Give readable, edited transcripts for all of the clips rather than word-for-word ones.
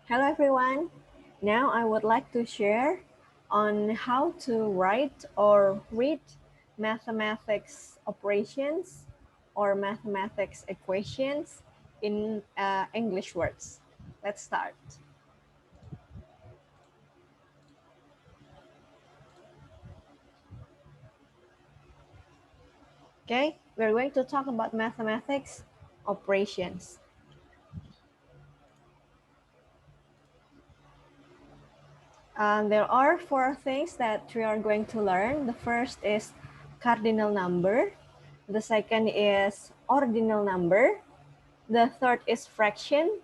Hello everyone. Now I would like to share on how to write or read mathematics operations or mathematics equations in English words. Let's start. Okay, we're going to talk about mathematics operations. There are four things that we are going to learn. The first is cardinal number. The second is ordinal number. The third is fraction.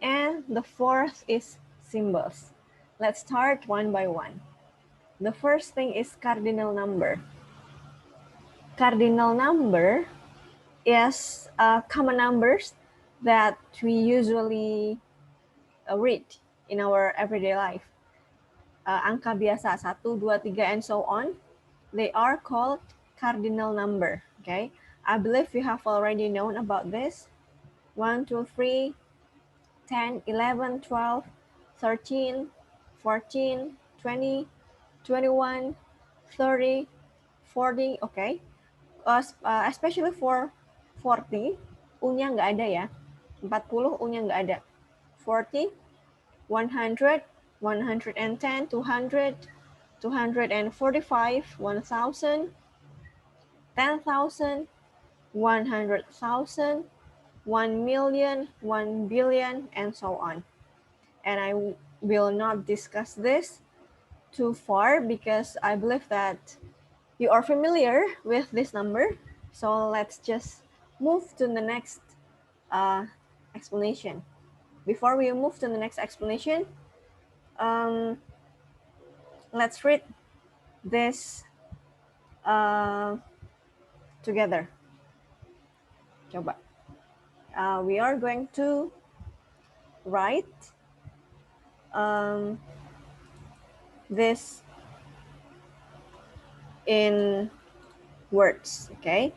And the fourth is symbols. Let's start one by one. The first thing is cardinal number. Cardinal number is common numbers that we usually read in our everyday life. Angka biasa 1, 2, 3, and so on, they are called cardinal number. Okay, I believe you have already known about this. 1, 2, 3, 10, 11, 12, 13, 14, 20, 21, 30, 40, okay. Especially for 40, U-nya nggak ada ya. 40 U-nya nggak ada. 40, 100, 110, 200, 245, 1000, 10,000, 100,000, 1,000,000, 1,000,000,000, and so on. And I will not discuss this too far because I believe that you are familiar with this number. So let's just move to the next explanation. Before we move to the next explanation, let's read this together. Coba. We are going to write this in words, okay?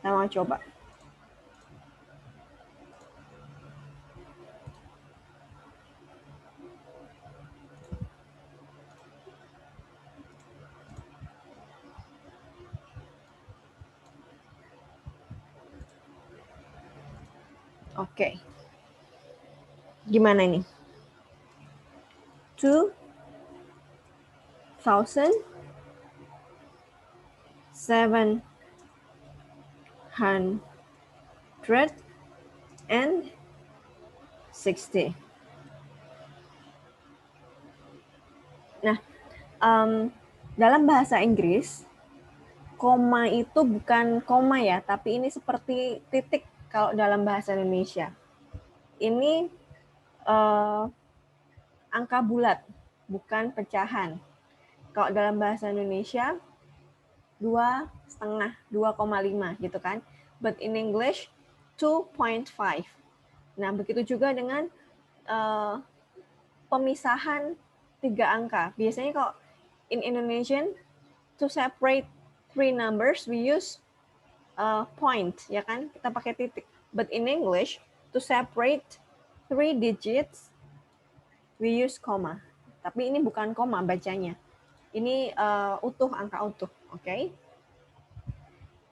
Kita mau coba. Oke. Gimana ini? 2,760. Nah, dalam bahasa Inggris, koma itu bukan koma ya, tapi ini seperti titik kalau dalam bahasa Indonesia. Ini angka bulat, bukan pecahan. Kalau dalam bahasa Indonesia, 2,5, 2,5 gitu kan. But in English, 2.5. Nah, begitu juga dengan pemisahan 3 angka. Biasanya kalau in Indonesian, to separate 3 numbers, we use point, ya kan? Kita pakai titik. But in English, to separate 3 digits, we use comma. Tapi ini bukan koma bacanya. Ini utuh, angka utuh, oke? Okay?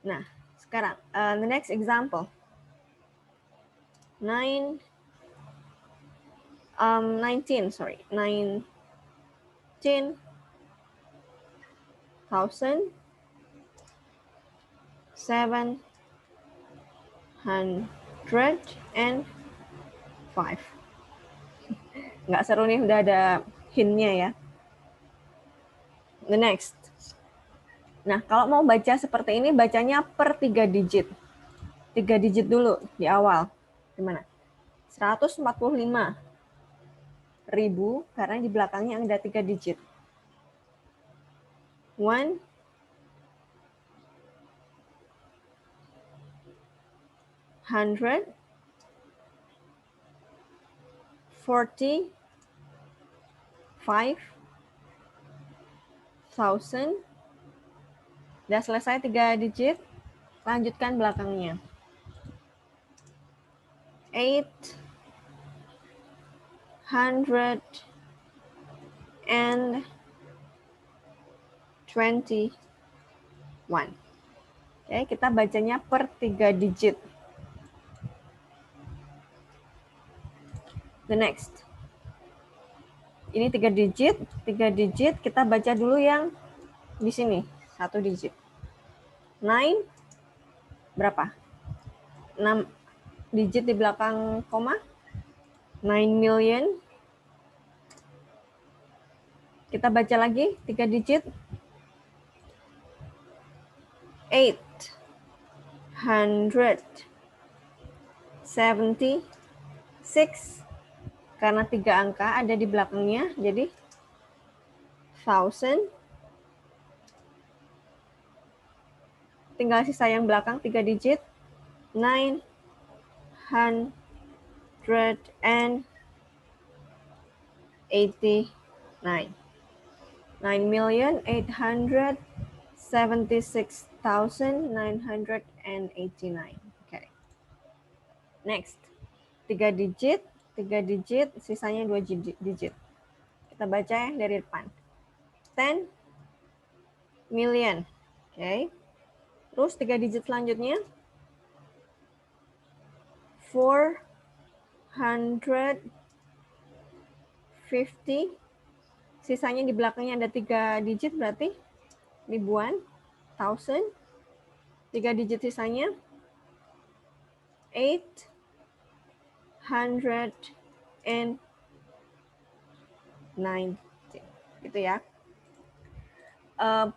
Nah, sekarang the next example. 19, 19,705. Nggak seru nih, udah ada hint-nya ya. The next. Nah, kalau mau baca seperti ini, bacanya per 3 digit. 3 digit dulu di awal. Gimana? 145.000, karena di belakangnya ada 3 digit. 1, 100, 40, 5,000. Udah selesai 3 digit, lanjutkan belakangnya. 8, Oke, kita bacanya per 3 digit. The next. Ini 3 digit, kita baca dulu yang di sini, 1 digit. 9 berapa? 6 digit di belakang koma. 9 million. Kita baca lagi 3 digit. 876. Karena 3 angka ada di belakangnya, jadi 1000. Tinggal sisa yang belakang 3 digit. 989. 9,876,989. Okay. Next. 3 digit, sisanya 2 digit. Kita baca ya dari depan. 10 million. Okay. Terus 3 digit selanjutnya 450. Sisanya di belakangnya ada 3 digit berarti ribuan. 1000. 3 digit sisanya 890. Gitu ya.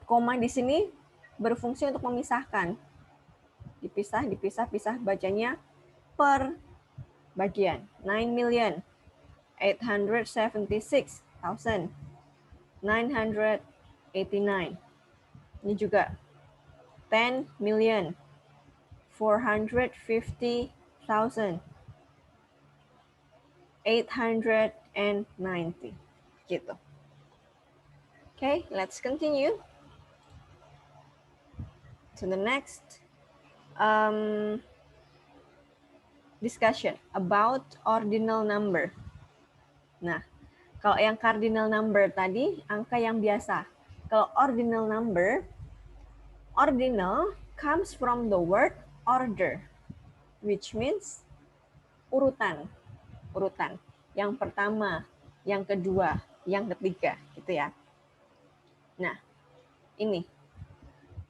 Koma di sini berfungsi untuk memisahkan. Dipisah, bacanya per bagian. 9,876,989. Ini juga 10,450,890. Gitu. Okay, let's continue to the next discussion about ordinal number. Nah, kalau yang cardinal number tadi, angka yang biasa. Kalau ordinal number, ordinal comes from the word order, which means urutan. Yang pertama, yang kedua, yang ketiga, gitu ya. Nah, ini.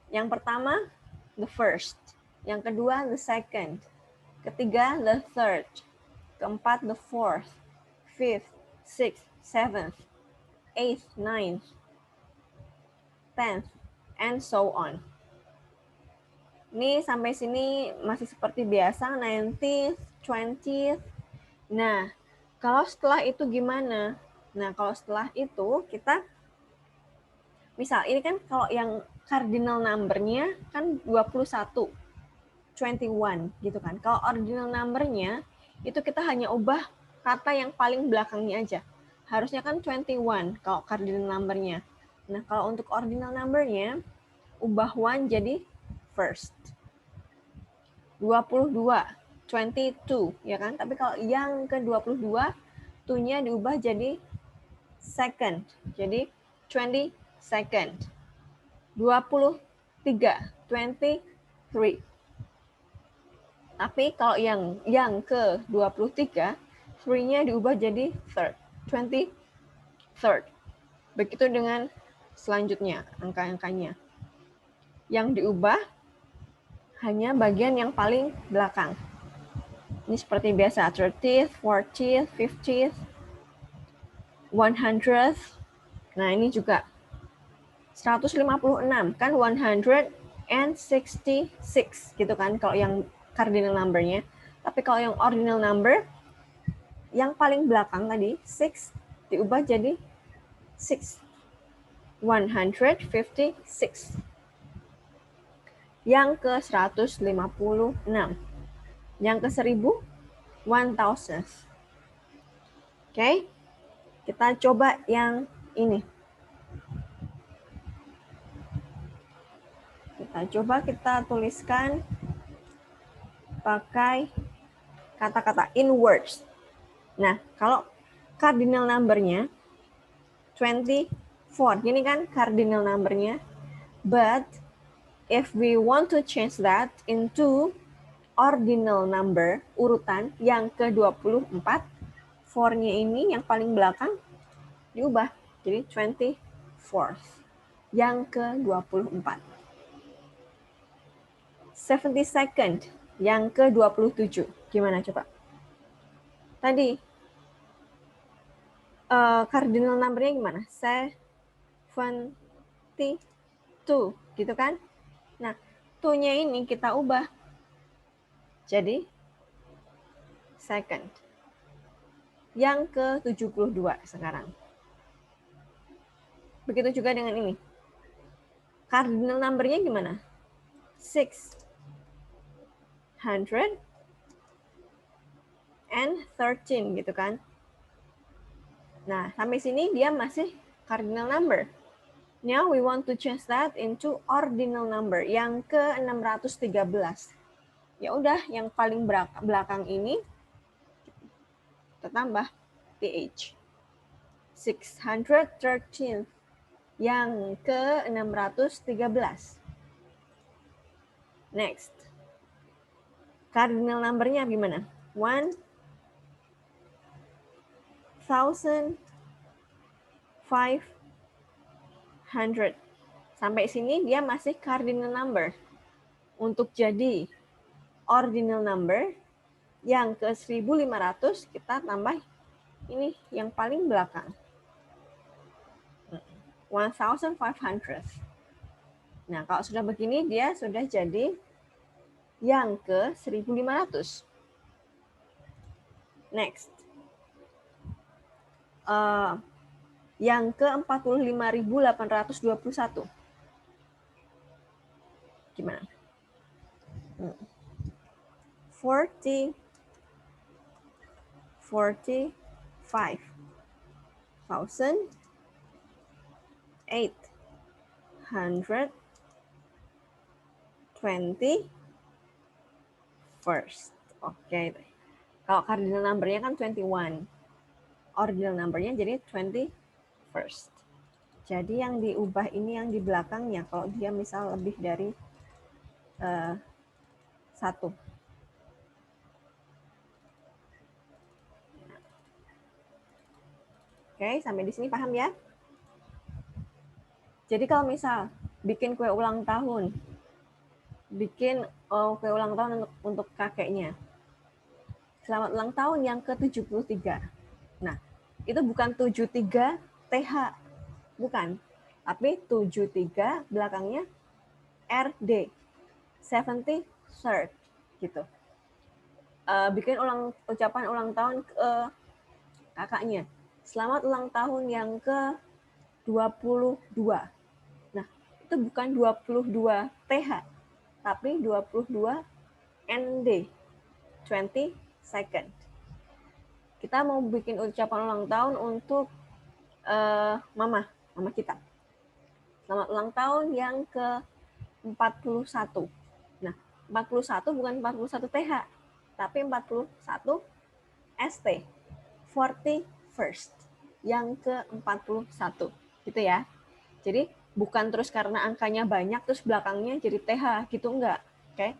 Yang pertama, the first. Yang kedua, the second. Ketiga, the third. Keempat, the fourth. Fifth, sixth, seventh, eighth, ninth, 10th, and so on. Ini sampai sini masih seperti biasa, 19th, 20th. Nah, kalau setelah itu gimana? Nah, kalau setelah itu kita, misal ini kan kalau yang cardinal number-nya kan 21, 21 gitu kan. Kalau ordinal number-nya itu kita hanya ubah kata yang paling belakangnya aja. Harusnya kan 21 kalau cardinal number-nya. Nah, kalau untuk ordinal number-nya ubah one jadi first. 22, 22 ya kan. Tapi kalau yang ke-22 tuh-nya diubah jadi second. Jadi 22nd. 23, 23. Tapi kalau yang ke-23, 3-nya diubah jadi third. 23rd. Begitu dengan selanjutnya, angka-angkanya. Yang diubah hanya bagian yang paling belakang. Ini seperti biasa, 30th, 40th, 50th, 100th. Nah, ini juga 156, kan 166 gitu kan kalau yang cardinal number-nya. Tapi kalau yang ordinal number, yang paling belakang tadi, 6, diubah jadi 6. 156. Yang ke 156. Yang ke 1000, 1000. Oke, kita coba yang ini. Kita tuliskan pakai kata-kata in words. Nah, kalau cardinal number-nya 24. Gini kan cardinal number-nya. But if we want to change that into ordinal number, urutan yang ke-24, 4-nya ini yang paling belakang diubah. Jadi 24th, yang ke-24. 72nd, yang ke-27. Gimana coba? Tadi, cardinal number-nya gimana? 72, gitu kan? Nah, 2-nya ini kita ubah jadi second. Yang ke-72 sekarang. Begitu juga dengan ini. Cardinal number-nya gimana? 613 gitu kan. Nah, sampai sini dia masih cardinal number. Now we want to change that into ordinal number yang ke-613. Ya udah, yang paling belakang ini kita tambah th. 613 yang ke-613. Next. Cardinal number-nya gimana? 1500. Sampai sini dia masih cardinal number. Untuk jadi ordinal number yang ke 1500 kita tambah ini yang paling belakang. 1500. Nah, kalau sudah begini dia sudah jadi yang ke 1500. Next. Yang ke 45.821. Gimana? 45,821. Oke. Kalau cardinal number-nya kan 21. Ordinal number-nya jadi 21st. Jadi yang diubah ini yang di belakangnya. Kalau dia misal lebih dari 1. Oke, sampai di sini paham ya? Jadi kalau misal bikin kue ulang tahun, bikin kue ulang tahun untuk kakeknya. Selamat ulang tahun yang ke-73. Nah, itu bukan 73 TH, bukan. Tapi 73 belakangnya RD, 73rd, gitu. Bikin ucapan ulang tahun ke kakaknya. Selamat ulang tahun yang ke-22. Nah, itu bukan 22 TH, tapi 22 ND, 22nd. Kita mau bikin ucapan ulang tahun untuk mama kita. Selamat ulang tahun yang ke-41. Nah, 41 bukan 41 TH, tapi 41 ST, 41st, yang ke-41. Gitu ya. Jadi bukan terus karena angkanya banyak terus belakangnya jadi TH, gitu enggak. Oke.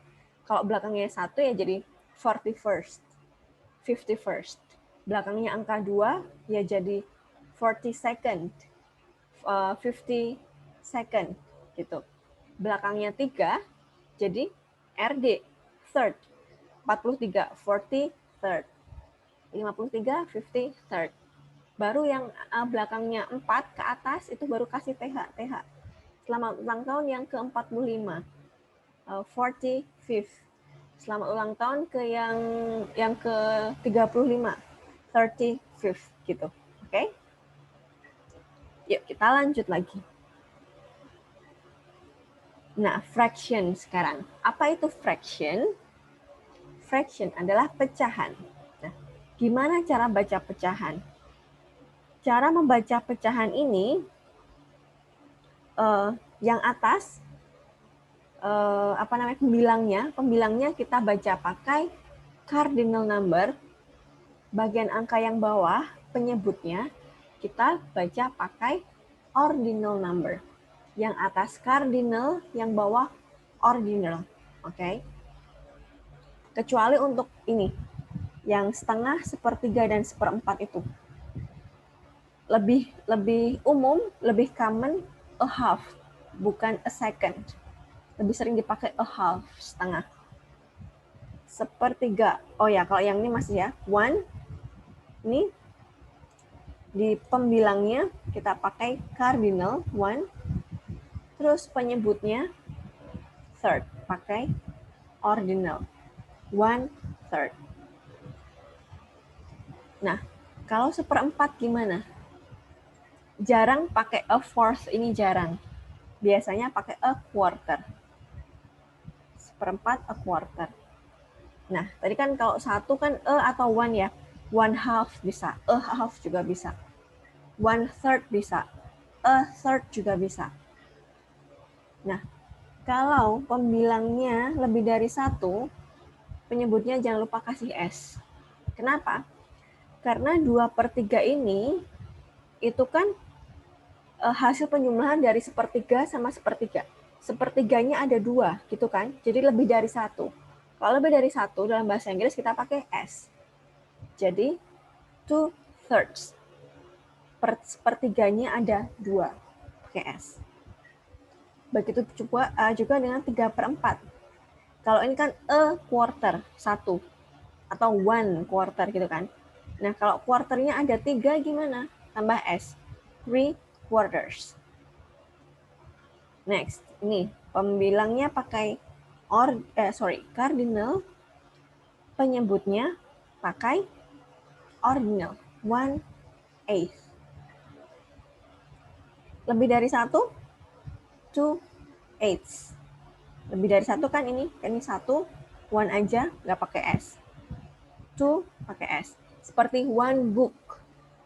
Kalau belakangnya 1 ya jadi 41st, 51st. Belakangnya angka 2 ya jadi 42nd, 52nd, gitu. Belakangnya 3 jadi RD, third, 43, 43rd, 53, 53rd. Baru yang belakangnya 4 ke atas itu baru kasih TH. Selamat ulang tahun yang ke-45, 45th. Selamat ulang tahun ke yang ke-35, 35th, gitu. Oke? Yuk kita lanjut lagi. Nah, fraction sekarang. Apa itu fraction? Fraction adalah pecahan. Nah, gimana cara baca pecahan? Cara membaca pecahan ini, yang atas, pembilangnya kita baca pakai cardinal number, bagian angka yang bawah penyebutnya kita baca pakai ordinal number. Yang atas cardinal, yang bawah ordinal. Oke. Kecuali untuk ini, yang setengah, sepertiga, dan seperempat itu. Lebih umum, lebih common a half, bukan a second. Lebih sering dipakai a half, setengah. Sepertiga. Oh ya, kalau yang ini masih ya. One. Ini di pembilangnya kita pakai cardinal, one. Terus penyebutnya third, pakai ordinal, one third. Nah, kalau seperempat gimana? Jarang pakai a fourth, ini jarang. Biasanya pakai a quarter. Seperempat, a quarter. Nah, tadi kan kalau satu kan a atau one ya. One half bisa, a half juga bisa. One third bisa, a third juga bisa. Nah, kalau pembilangnya lebih dari satu, penyebutnya jangan lupa kasih S. Kenapa? Karena 2/3 ini itu kan hasil penjumlahan dari sepertiga sama sepertiga. Sepertiganya ada 2, gitu kan? Jadi lebih dari 1. Kalau lebih dari 1, dalam bahasa Inggris kita pakai S. Jadi, 2/3. Sepertiganya ada 2, pakai S. Begitu juga dengan 3/4. Kalau ini kan a quarter, 1. Atau one quarter gitu kan. Nah, kalau quarternya ada 3 gimana? Tambah S. 3/4. Next, ini pembilangnya pakai cardinal, penyebutnya pakai ordinal, 1/8. Lebih dari 1, 2/8. Lebih dari 1 kan ini 1, 1 aja, nggak pakai S. 2 pakai S. Seperti one book,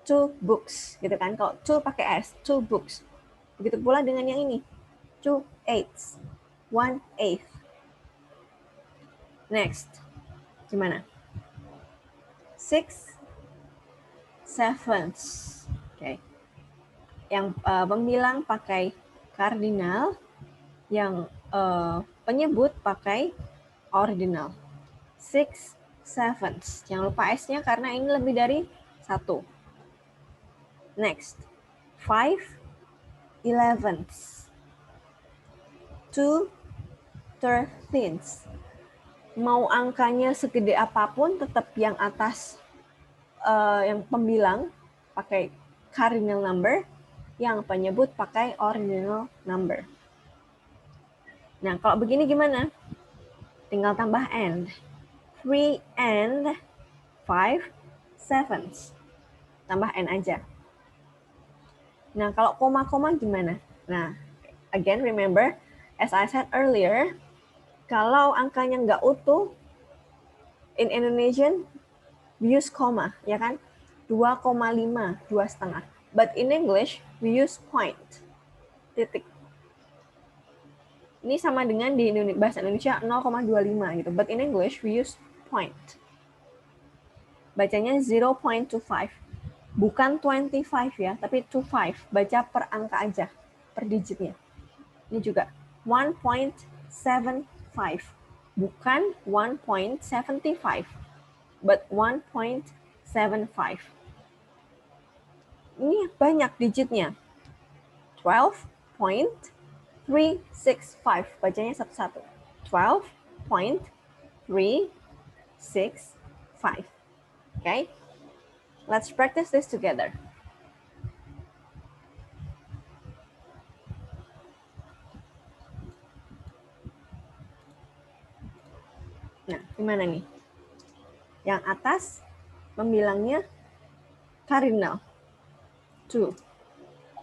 2 books, gitu kan. Kalau 2 pakai S, 2 books. Begitu pula dengan yang ini, 2/8, 1/8. Next, gimana? 6/7. Oke. Yang pembilang pakai cardinal, yang penyebut pakai ordinal. 6/7. Jangan lupa S-nya karena ini lebih dari 1. Next, 5/11. 2/13. Mau angkanya segede apapun, tetap yang atas yang pembilang pakai cardinal number, yang penyebut pakai ordinal number. Nah, kalau begini gimana? Tinggal tambah and. 3 and 5/7. Tambah n aja. Nah, kalau koma-koma gimana? Nah, again remember, as I said earlier, kalau angkanya nggak utuh, in Indonesian, we use koma, ya kan? 2,5, 2,5. But in English, we use point, titik. Ini sama dengan di bahasa Indonesia 0,25 gitu. But in English, we use point. Bacanya 0.25. Bukan 25 ya, tapi 25. Baca per angka aja, per digitnya. Ini juga 1.75. Bukan 1.75, but 1.75. Ini banyak digitnya. 12.365. Bacanya satu-satu. 12.365. Okay? Let's practice this together. Nah, gimana nih? Yang atas membilangnya cardinal, 2.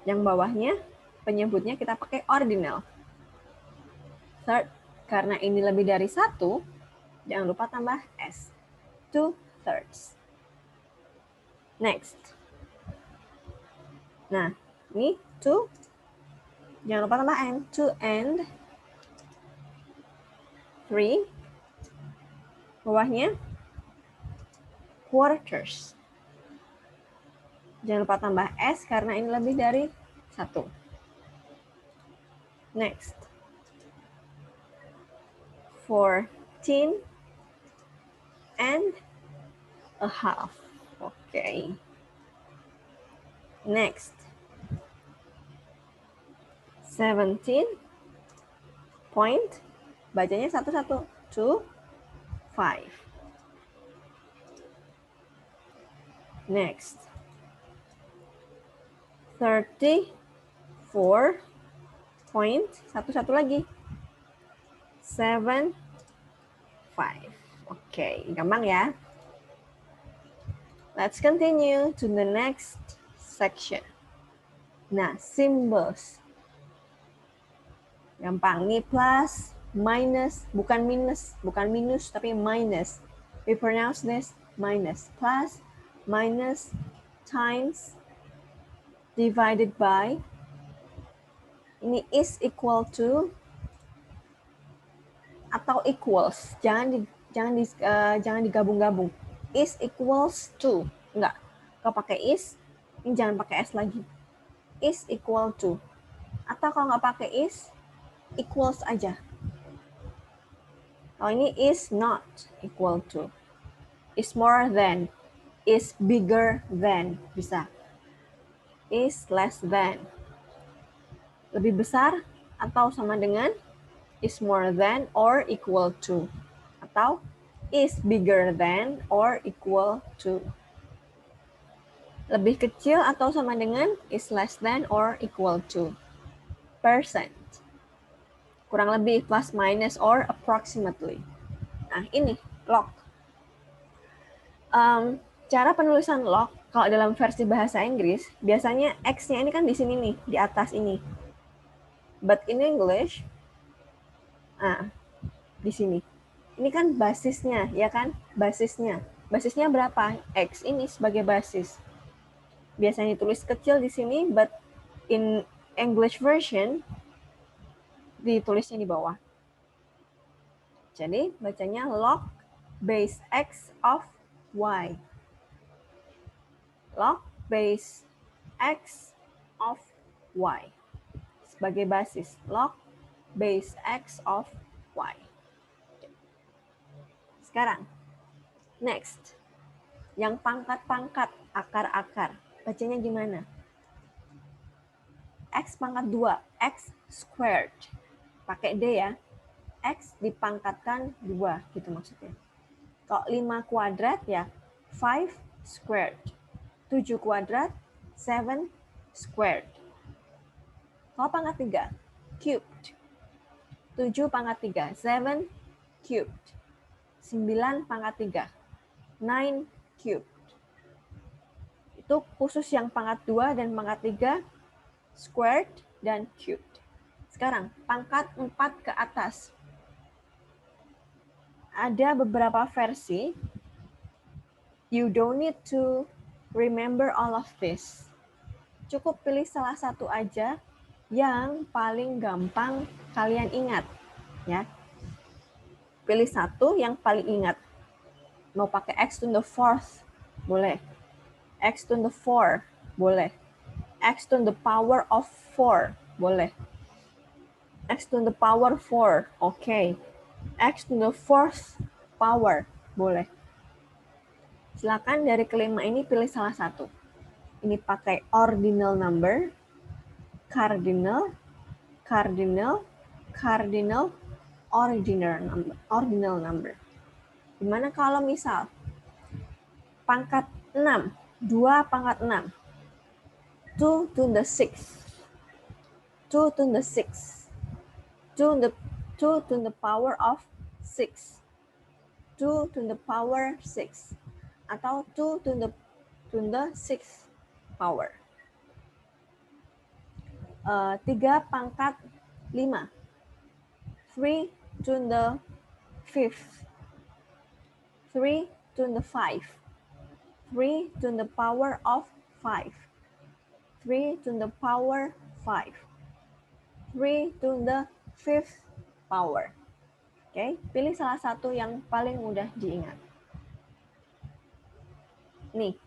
Yang bawahnya penyebutnya kita pakai ordinal, third. Karena ini lebih dari 1, jangan lupa tambah S, 2/3. Next. Nah, ini 2, jangan lupa tambah N, 2 and 3. Bawahnya quarters. Jangan lupa tambah S karena ini lebih dari 1. Next. 14 and a half. Okay. Next. 17 point. Bacanya 1-1. 2, 5. Next. 34 point. 1-1 lagi. 7, 5. Okay, gampang ya. Let's continue to the next section. Nah, symbols. Gampang nih, plus, minus, bukan minus, tapi minus. We pronounce this minus. Plus, minus, times, divided by. Ini is equal to atau equals. Jangan digabung-gabung. Is equals to. Enggak. Kalau pakai is, ini jangan pakai s lagi. Is equal to. Atau kalau nggak pakai is, equals aja. Oh, ini is not equal to. Is more than. Is bigger than. Bisa. Is less than. Lebih besar atau sama dengan. Is more than or equal to. Atau is bigger than or equal to. Lebih kecil atau sama dengan is less than or equal to. Percent. Kurang lebih, plus, minus, or approximately. Nah, ini, log. Cara penulisan log, kalau dalam versi bahasa Inggris, biasanya X-nya ini kan di sini nih, di atas ini. But in English, di sini. Ini kan basisnya, ya kan? Basisnya. Basisnya berapa? X ini sebagai basis. Biasanya ditulis kecil di sini, but in English version, ditulisnya di bawah. Jadi, bacanya log base X of Y. Log base X of Y. Sebagai basis, log base X of Y. Sekarang, next. Yang pangkat-pangkat, akar-akar. Bacanya gimana? X pangkat 2, X squared. Pakai D ya. X dipangkatkan 2, gitu maksudnya. Kalau 5 kuadrat ya, 5 squared. 7 kuadrat, 7 squared. Kalau pangkat 3, cubed. 7 pangkat 3, 7 cubed. 9 pangkat 3, 9 cubed. Itu khusus yang pangkat 2 dan pangkat 3, squared dan cubed. Sekarang, pangkat 4 ke atas. Ada beberapa versi. You don't need to remember all of this. Cukup pilih salah satu aja yang paling gampang kalian ingat. Ya. Pilih satu yang paling ingat. Mau pakai x to the 4th, boleh. X to the 4, boleh. X to the power of 4, boleh. X to the power 4, oke. X to the 4th power, boleh. Silakan dari kelima ini pilih salah satu. Ini pakai ordinal number, cardinal, cardinal, cardinal, ordinal number. Gimana kalau misal pangkat 6, 2 pangkat 6, 2 to the 6, 2 to the 6, 2 to the power of 6, 2 to the power 6, atau 2 to the 6th power. 3 pangkat 5, 3 to the 5th, 3 to the 5, 3 to the power of 5, 3 to the power 5, 3 to the 5th power. Oke, pilih salah satu yang paling mudah diingat. Nih,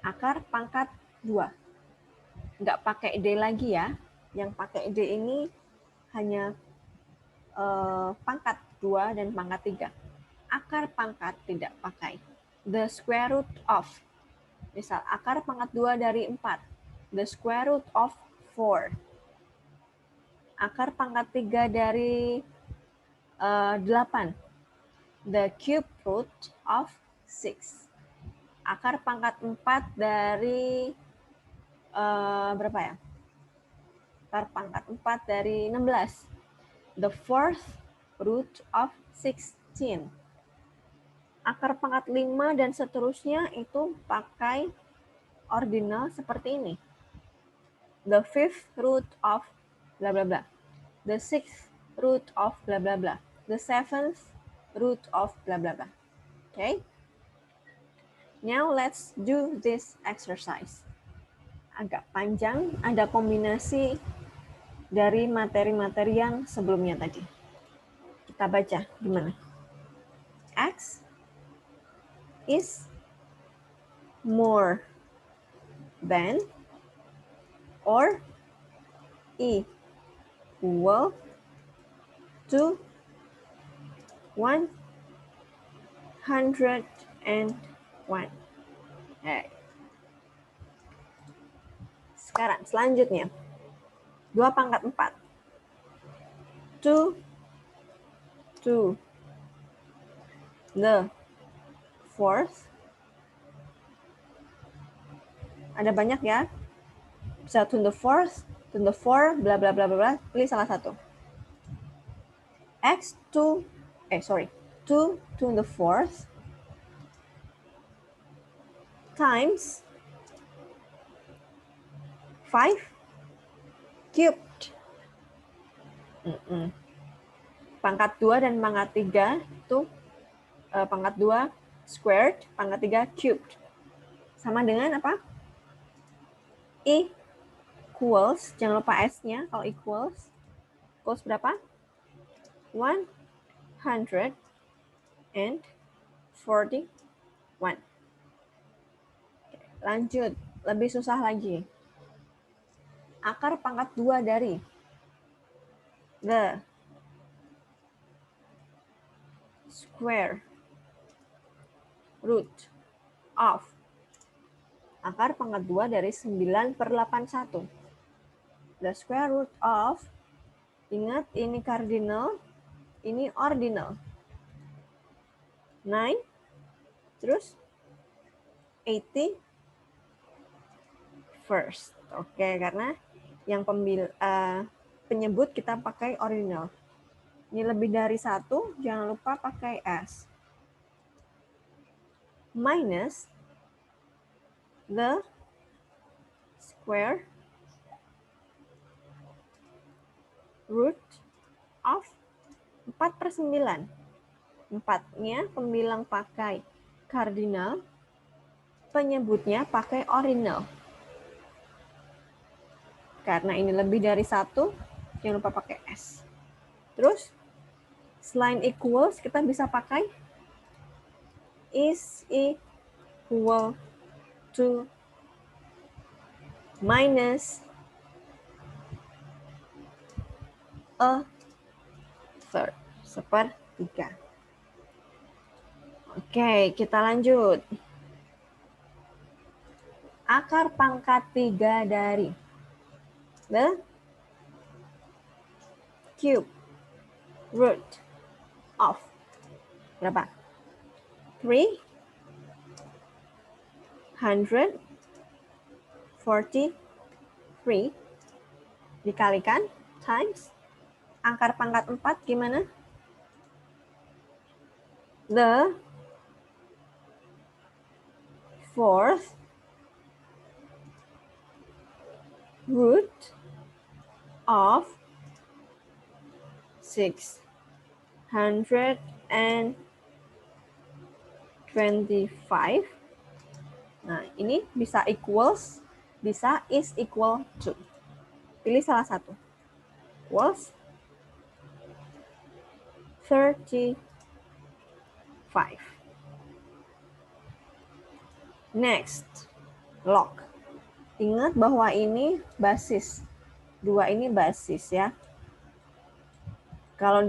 akar pangkat 2. Nggak pakai D lagi ya. Yang pakai D ini hanya pangkat 2 dan pangkat 3. Akar pangkat tidak pakai. The square root of. Misal, akar pangkat 2 dari 4. The square root of 4. Akar pangkat 3 dari 8. The cube root of 6. Akar pangkat 4 dari berapa ya? Akar pangkat 4 dari 16. The fourth root of 16. Akar pangkat 5 dan seterusnya itu pakai ordinal seperti ini. The fifth root of bla bla bla. The sixth root of bla bla bla. The seventh root of bla bla bla. Okay? Now let's do this exercise. Agak panjang, ada kombinasi dari materi-materi yang sebelumnya tadi. Kita baca gimana? X is more than or equal to 101. Sekarang selanjutnya 2 pangkat 4. 2 to the fourth. Ada banyak ya. Bisa to the fourth, to the four, bla bla bla bla. Pilih salah satu. X to 2 to the fourth times 5 cubed. Pangkat 2 dan pangkat 3 itu pangkat 2 squared, pangkat 3 cubed. Sama dengan apa? Equals, jangan lupa S-nya kalau equals berapa? 141. Lanjut, lebih susah lagi. Akar pangkat 2 dari the square root of. Akar pangkat 2 dari 9/81. The square root of, ingat ini cardinal, ini ordinal. 9, terus 80 first. Oke, karena yang penyebut kita pakai ordinal. Ini lebih dari 1, jangan lupa pakai S. Minus the square root of 4/9. 4-nya pembilang pakai cardinal, penyebutnya pakai ordinal. Karena ini lebih dari 1, jangan lupa pakai S. Terus, selain equals, kita bisa pakai is equal to minus a third, 1/3. Oke, kita lanjut. Akar pangkat 3 dari the cube root of berapa? 343 dikalikan times akar pangkat 4 gimana? The fourth root of 625. Nah, ini bisa equals, bisa is equal to. Pilih salah satu. Equals 35. Next, log. Ingat bahwa ini basis. 2 ini basis ya. Kalau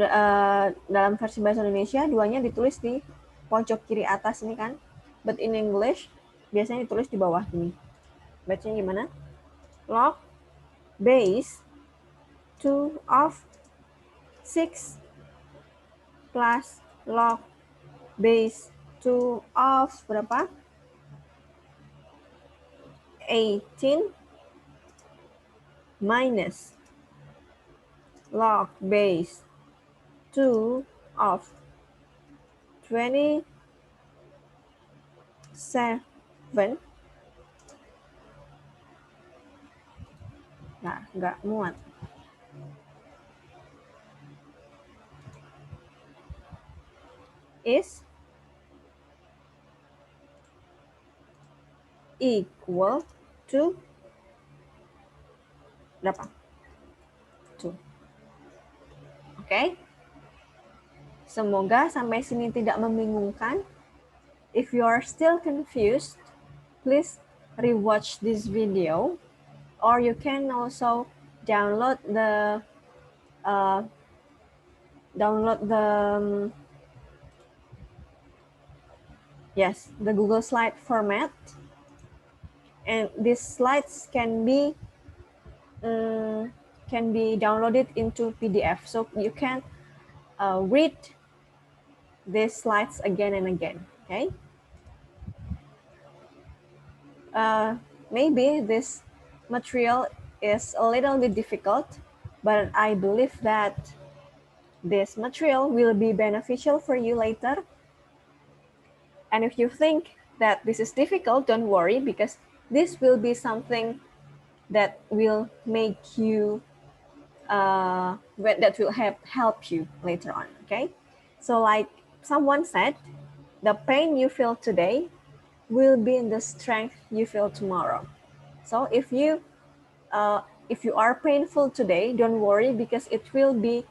dalam versi bahasa Indonesia, 2-nya ditulis di pojok kiri atas ini kan. But in English, biasanya ditulis di bawah ini. Bacanya gimana? Log base 2 of 6 plus log base 2 of berapa? 18 minus log base 2 of 27. Nah, nggak muat. Is equal to berapa? 2. Oke? Semoga sampai sini tidak membingungkan. If you are still confused, please rewatch this video, or you can also download the the Google Slide format, and these slides can be downloaded into PDF, so you can read these slides again and again. Okay. Maybe this material is a little bit difficult, but I believe that this material will be beneficial for you later. And if you think that this is difficult, don't worry, because this will be something that will make you, that will help you later on, okay? So like someone said, the pain you feel today will be in the strength you feel tomorrow. So if you are painful today, don't worry, because it will be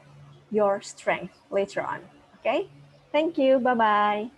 your strength later on, okay? Thank you, bye-bye.